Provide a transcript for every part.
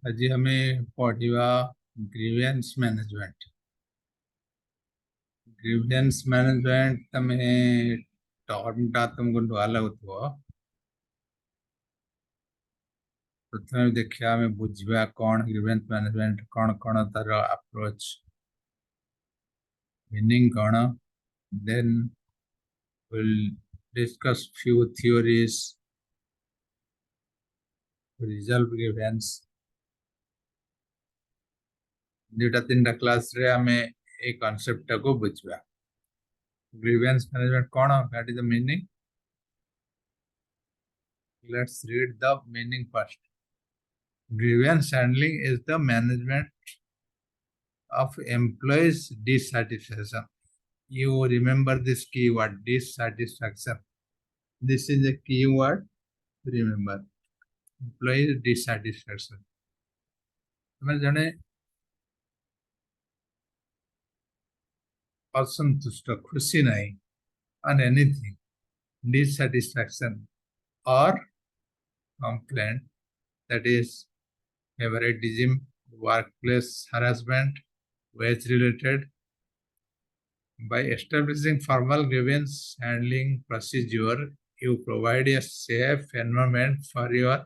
आज हमें पढ़ा ग्रीवेंस मैनेजमेंट। ग्रीवेंस मैनेजमेंट तमें टर्म टा तुमको नुआ लगुव। प्रथम देखिए आम बुझा कौन ग्रीवेंस मैनेजमेंट कौन कौन तार अप्रोच मीनिंग कौन। Then will discuss few theories resolve grievance. दुटा तीन टा क्लास रे आम ए कॉन्सेप्ट को बुझा। ग्रीवेंस मैनेजमेंट कौन, what is the meaning. Let's read the meaning first. Grievance handling is the management of employees' dissatisfaction. You remember this keyword, dissatisfaction. This is a keyword to remember. Employees' dissatisfaction. तुम्हें जने असंतुष्ट, खुशी नहीं on anything, dissatisfaction or complaint, that is favoritism, workplace harassment, wage related. By establishing formal grievance handling procedure, you provide a safe environment for your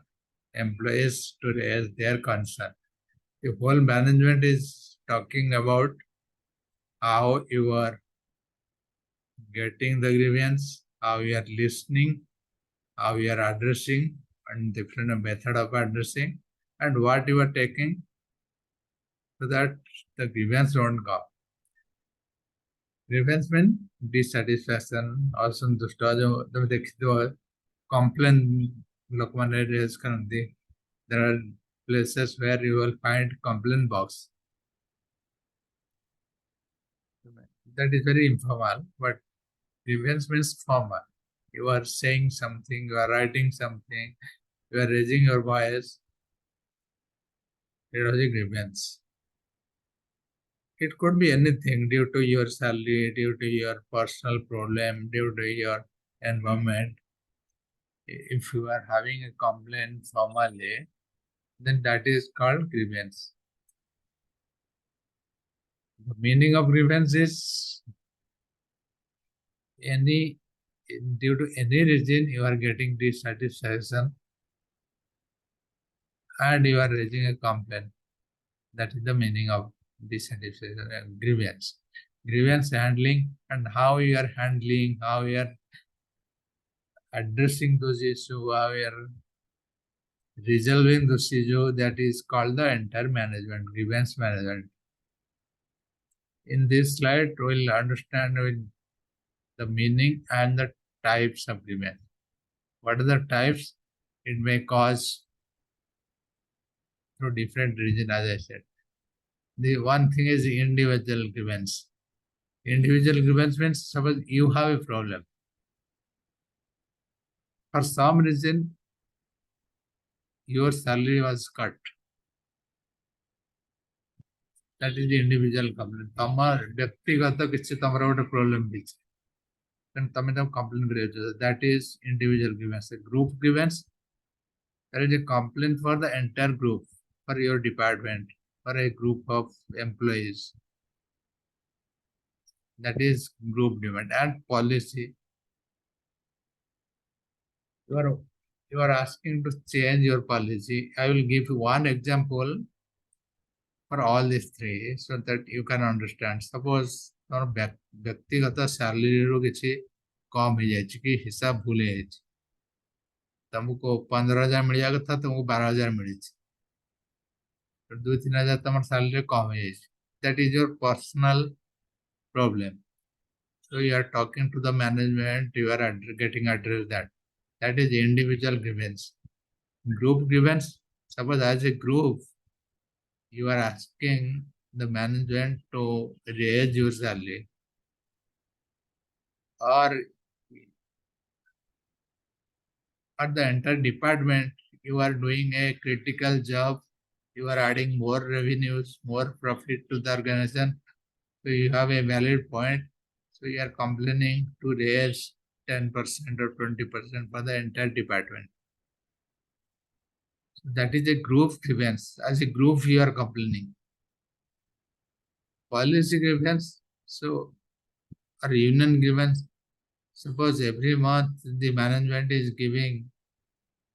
employees to raise their concern. The whole management is talking about how you are getting the grievance, how you are listening, how you are addressing, and different method of addressing, and what you are taking so that the grievance won't go. Grievance means dissatisfaction, असंतुष्ट जो तुम देखते हो complain लोग माने raise करते। There are places where you will find complaint box. That is very informal, but grievance means formal. You are saying something, you are writing something, you are raising your voice. It was a grievance. It could be anything due to your salary, due to your personal problem, due to your environment. If you are having a complaint formally, then that is called grievance. The meaning of grievance is due to any reason you are getting dissatisfaction and you are raising a complaint. That is the meaning of dissatisfaction and grievance. Grievance handling and how you are handling, how you are addressing those issues, how you are resolving those issues, that is called the entire management, grievance management. In this slide, we'll understand the meaning and the types of grievance. What are the types? It may cause through different reasons, as I said. The one thing is individual grievance. Individual grievance means suppose you have a problem. For some reason, your salary was cut. That is the individual complaint. तमर व्यक्तिगत किसी तमरा गोटे problem बिच. Then तमे तम complaint करियो. That is individual grievance. A group grievance, there is a complaint for the entire group, for your department, for a group of employees. That is group demand. And policy, you are asking to change your policy. I will give you one example for all these three so that you can understand. Suppose तमर व्यक्तिगत salary रो किसी कम हो जाए कि हिसाब भूल जाए, तुमको 15,000 मिल जाएगा था, तुमको 12,000 मिली, तो 2-3 हजार तुम सैलरी कम हो जाए. That is your personal problem. So you are talking to the management, you are getting address that. That is individual grievance. Group grievance, suppose as a group, you are asking the management to raise your salary, or at the entire department, you are doing a critical job, you are adding more revenues, more profit to the organization, so you have a valid point, so you are complaining to raise 10% or 20% for the entire department. That is a group grievance. As a group, you are complaining. Policy grievance, so or union grievance. Suppose every month the management is giving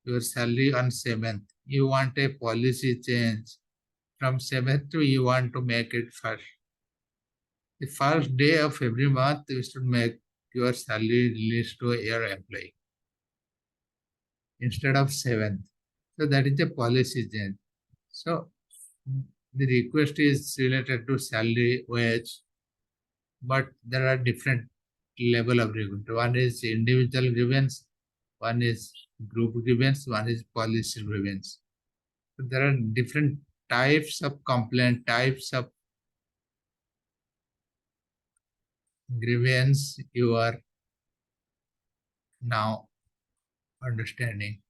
your salary on 7th. You want a policy change. From 7th to you want to make it first. The first day of every month you should make your salary released to your employee instead of 7th. So that is a policy change. So the request is related to salary, wage, but there are different level of grievance. One is individual grievance, one is group grievance, one is policy grievance. So there are different types of complaint, types of grievance you are now understanding.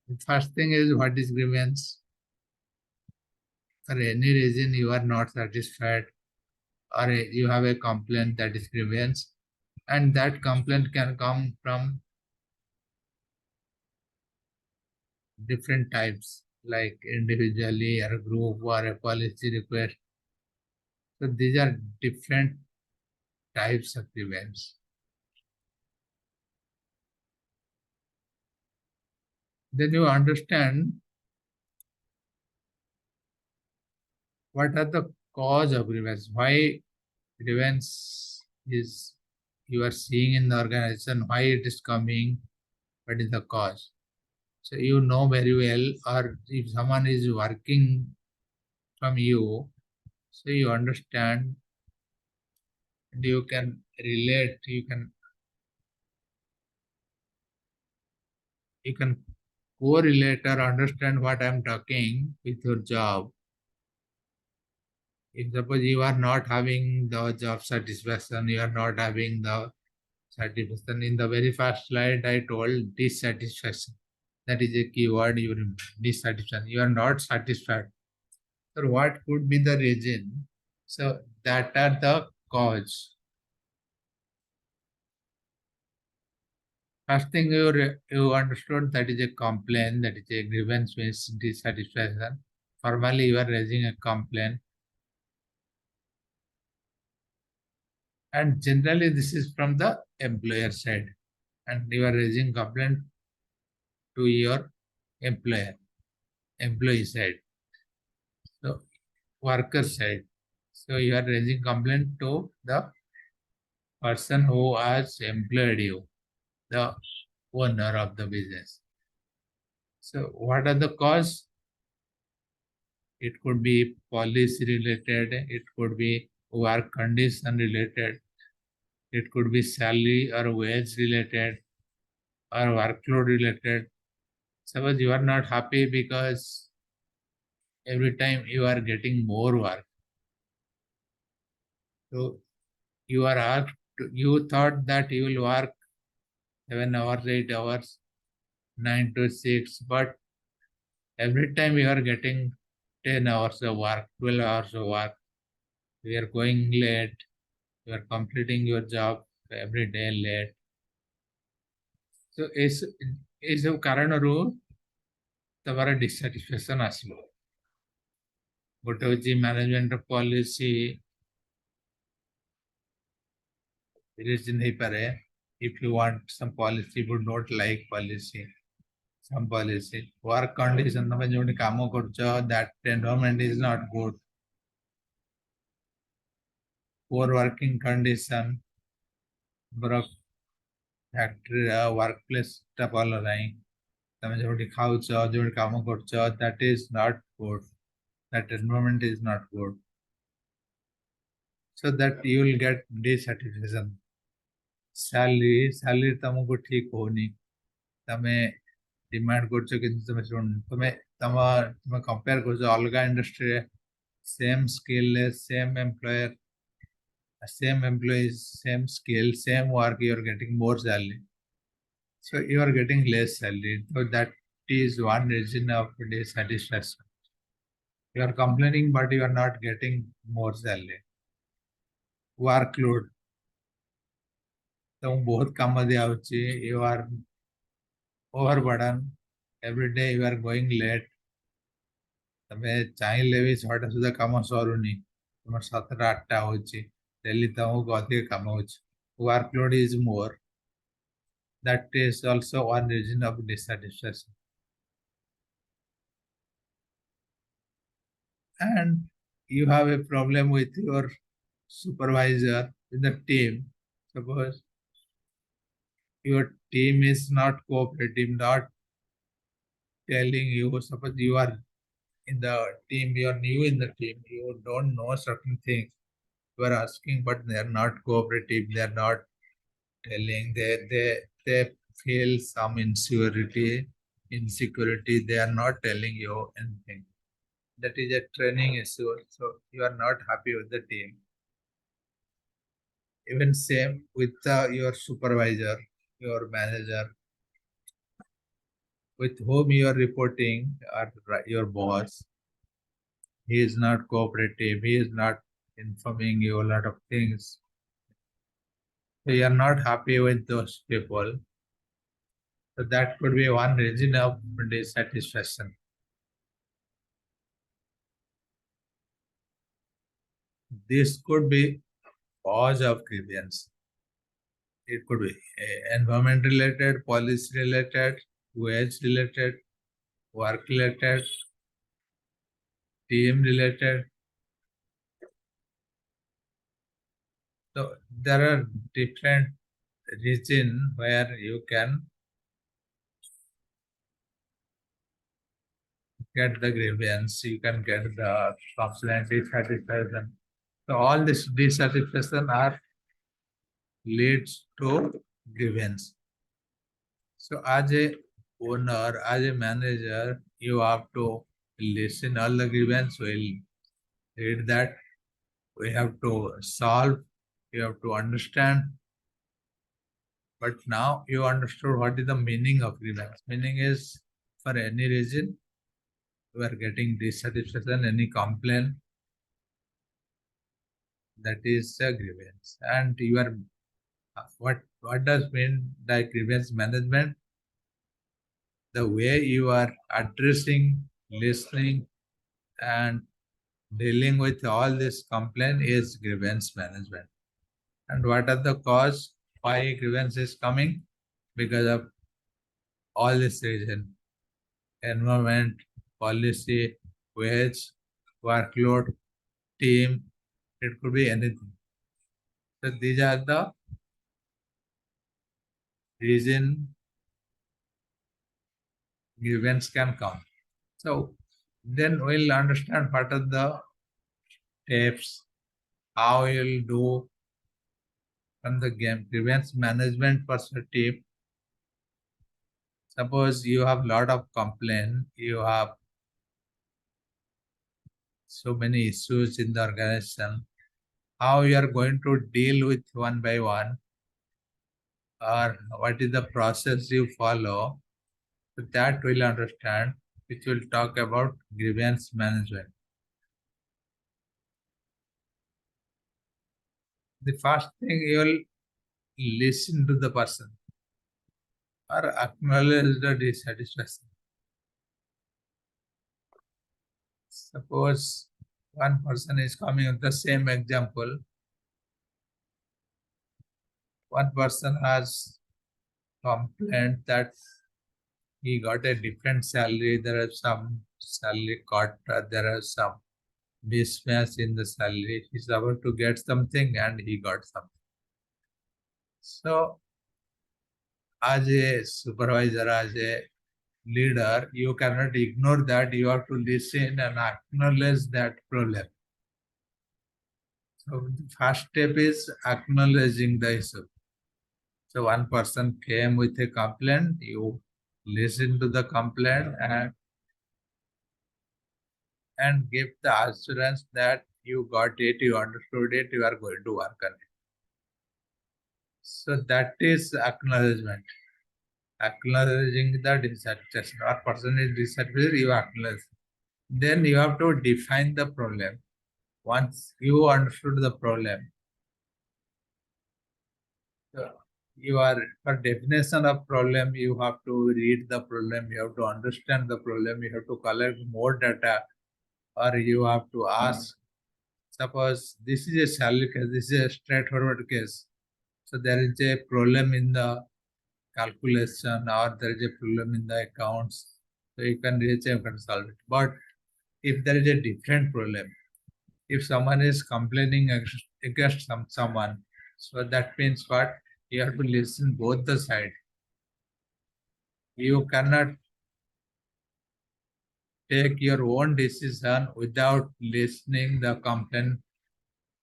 The first thing is what is grievance? For any reason you are not satisfied or you have a complaint, that is grievance, and that complaint can come from different types like individually or a group or a policy request. So these are different types of grievance. Then you understand what are the cause of grievance, why grievance is you are seeing in the organization, why it is coming, what is the cause. So you know very well, or if someone is working from you, so you understand and you can relate, you can correlate or understand what I'm talking with your job. If suppose you are not having the job satisfaction, you are not having the satisfaction. In the very first slide, I told dissatisfaction. That is a keyword you remember. Dissatisfaction. You are not satisfied. So what could be the reason? So that are the cause. First thing you understood, that is a complaint, that is a grievance means dissatisfaction. Formally you are raising a complaint. And generally this is from the employer side. And you are raising complaint to your employee side. So worker side. So you are raising complaint to the person who has employed you, the owner of the business. So what are the cause? It could be policy related, it could be work condition related, it could be salary or wage related or workload related. Suppose you are not happy because every time you are getting more work. So you are asked, you thought that you will work 7 hours, 8 hours, 9 to 6, but every time you are getting 10 hours of work, 12 hours of work, you are going late, you are completing your job every day late. So ଏସବୁ କାରଣରୁ ତମର dissatisfaction ଆସିବ. ଗୋଟେ ହେଉଛି management policy reason ହେଇପାରେ. If you want some policy, you don't like policy, some policy. Work condition, ତମେ ଯୋଉଠି କାମ କରୁଛ, that environment is not good. Poor working condition, factory workplace ଟା ଭଲ ନାହିଁ. ତମେ ଯୋଉଠି ଖାଉଛ, ଯୋଉଠି କାମ କରୁଛ, that is not good. That environment is not good. So that you will get dissatisfaction. Salary ତମକୁ ଠିକ ହଉନି. ତମେ ଡିମାଣ୍ଡ କରୁଛ କିନ୍ତୁ ତମେ ଶୁଣୁନି. ତମେ କମ୍ପେୟାର କରୁଛ ଅଲଗା ଇଣ୍ଡଷ୍ଟ୍ରିରେ, same skill, same employer, same employees, same skill, same work, you are getting more salary. So you are getting less salary. So that is one reason of dissatisfaction. You are complaining, but you are not getting more salary. Workload. तुम बहुत काम दिया you are overburdened. Every day you are going late. ତମେ ଚାହିଁଲେ ବି 6ଟା ସୁଦ୍ଧା କାମ ସରୁନି, ତମର 7ଟା 8ଟା ହଉଛି, ଡେଲି ତମକୁ ଅଧିକ କାମ ହଉଛି, workload is more. That is also one reason of dissatisfaction. And you have a problem with your supervisor in the team. Suppose your team is not cooperative, not telling you, suppose you are in the team, you are new in the team, you don't know certain things, you are asking, but they are not cooperative, they are not telling, they feel some insecurity, they are not telling you anything. That is a training issue. So you are not happy with the team. Even same with your supervisor, your manager, with whom you are reporting, or your boss. He is not cooperative. He is not informing you a lot of things. So you are not happy with those people. So that could be one reason of dissatisfaction. This could be cause of grievance. It could be environment related, policy related, wage related, work related, team related. So there are different regions where you can get the grievance, you can get the complaint, dissatisfaction. So all this dissatisfaction are leads to grievance. So as a owner, as a manager, you have to listen all the grievance, will read that, we have to solve, you have to understand. But now you understood what is the meaning of grievance. Meaning is, for any reason you are getting dissatisfaction, any complaint, that is a grievance. And you are what does mean by grievance management? The way you are addressing, listening, and dealing with all this complaint is grievance management. And what are the cause why grievance is coming? Because of all this reason: environment, policy, wage, workload, team. It could be anything. So these are the reason grievance can come. So then we'll understand what are the steps, how you'll do from the game grievance management perspective. Suppose you have lot of complaint, you have so many issues in the organization, how you are going to deal with one by one, or what is the process you follow, so that we'll understand, which will talk about grievance management. The first thing, you will listen to the person or acknowledge the dissatisfaction. Suppose one person is coming with the same example. One person has complained that he got a different salary. There is some salary cut. There is some mismatch in the salary. He's about to get something and he got something. So, as a supervisor, as a leader, you cannot ignore that. You have to listen and acknowledge that problem. So the first step is acknowledging the issue. So one person came with a complaint, you listen to the complaint and give the assurance that you got it, you understood it, you are going to work on it. So that is acknowledgement. Acknowledging the dissatisfaction. Or person is dissatisfied, you acknowledge. Then you have to define the problem. Once you understood the problem, for definition of problem, you have to read the problem, you have to understand the problem, you have to collect more data, or you have to ask. Suppose this is a salary case, this is a straightforward case. So there is a problem in the calculation, or there is a problem in the accounts. So you can reach and can solve it. But if there is a different problem, if someone is complaining against someone, so that means what? You have to listen both the side. You cannot take your own decision without listening the complaint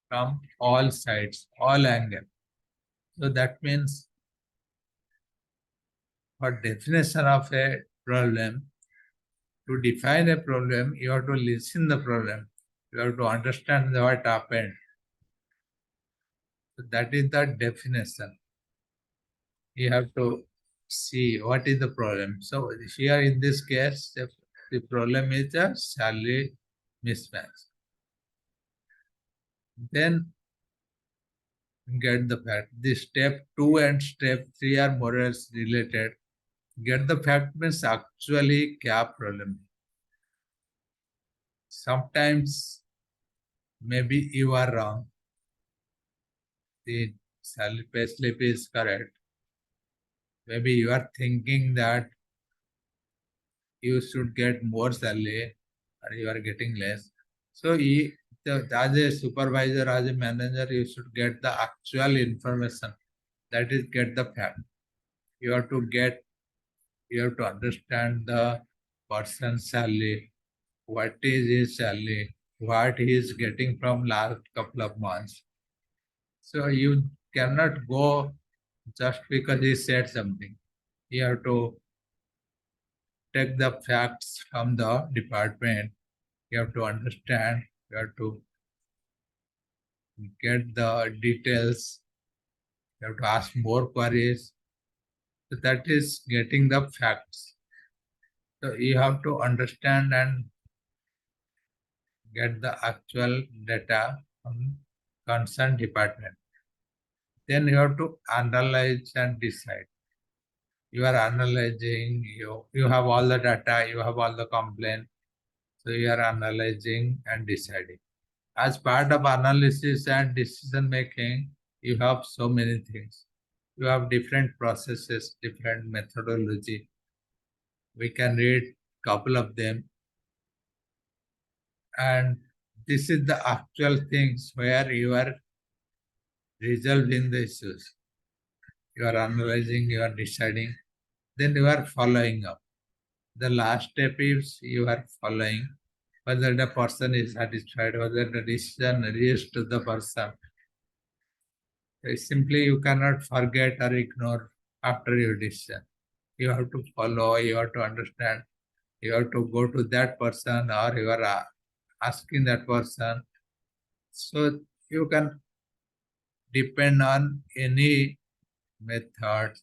from all sides, all angles. So that means for definition of a problem, to define a problem, you have to listen the problem. You have to understand what happened. So that is the definition. You have to see what is the problem. So here in this case, the problem is a salary mismatch. Then get the fact. The step 2 and step 3 are more or less related. Get the fact means actually क्या problem. Sometimes maybe you are wrong. The salary pay slip is correct. Maybe you are thinking that you should get more salary or you are getting less. So as a supervisor, as a manager, you should get the actual information. That is, get the fact. You have to understand the person's salary, what is his salary, what he is getting from last couple of months. So you cannot go just because he said something. You have to take the facts from the department. You have to understand. You have to get the details. You have to ask more queries. So that is getting the facts. So you have to understand and get the actual data from concerned department. Then you have to analyze and decide. You are analyzing, you have all the data, you have all the complaint. So you are analyzing and deciding. As part of analysis and decision making, you have so many things. You have different processes, different methodology. We can read couple of them. And this is the actual things where you are resolving the issues. You are analyzing, you are deciding, then you are following up. The last step is you are following whether the person is satisfied, whether the decision reached to the person. Simply you cannot forget or ignore after your decision. You have to follow, you have to understand, you have to go to that person or you are asking that person. So you can depend on any method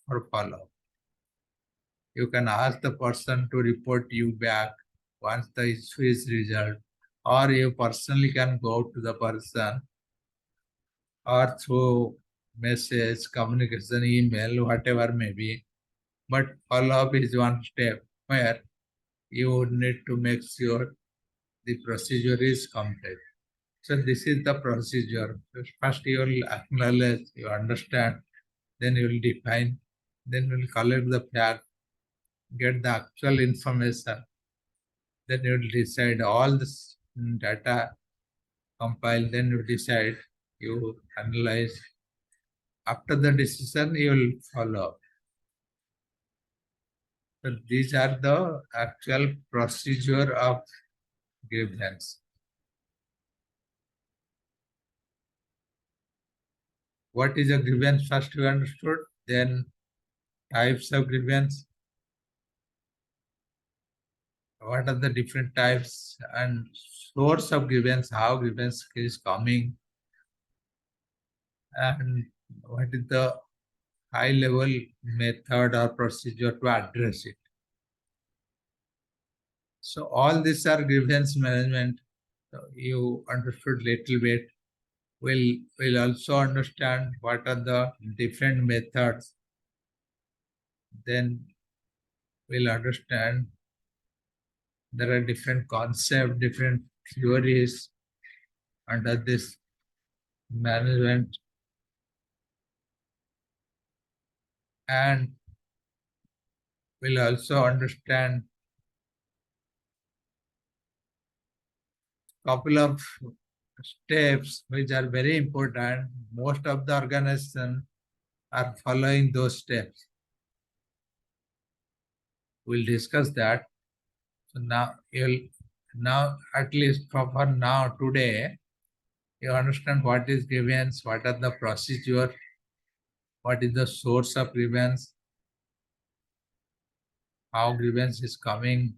for follow. You can ask the person to report you back once the issue is resolved, or you personally can go to the person or through message, communication, email, whatever may be. But follow-up is one step where you need to make sure the procedure is complete. So this is the procedure. First you will acknowledge, you understand, then you will define, then you will collect the fact, get the actual information, then you will decide all this data compile, then you decide, you analyze. After the decision, you will follow. So these are the actual procedure of grievance. What is a grievance? First we understood, then types of grievance. What are the different types and source of grievance, how grievance is coming, and what is the high level method or procedure to address it. So all these are grievance management. So you understood little bit We'll also understand what are the different methods. Then we'll understand there are different concepts, different theories under this management, and we'll also understand couple of steps which are very important. Most of the organizations are following those steps. We'll discuss that. So now at least for now today, you understand what is grievance, what are the procedure, what is the source of grievance, how grievance is coming,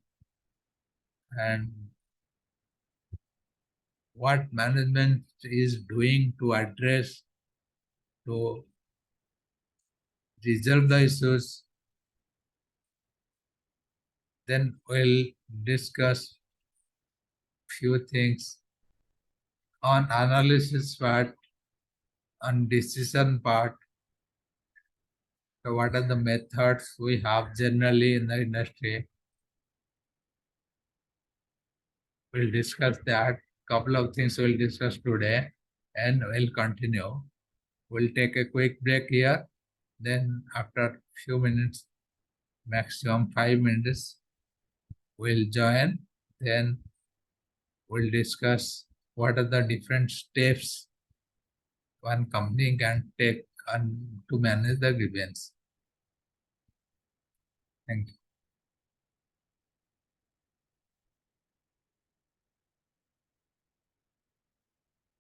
and what management is doing to address, to resolve the issues. Then we'll discuss few things on analysis part, on decision part. So what are the methods we have generally in the industry? We'll discuss that. Couple of things we'll discuss today and we'll continue. We'll take a quick break here. Then after few minutes, maximum 5 minutes, we'll join. Then we'll discuss what are the different steps one company can take to manage the grievance. Thank you.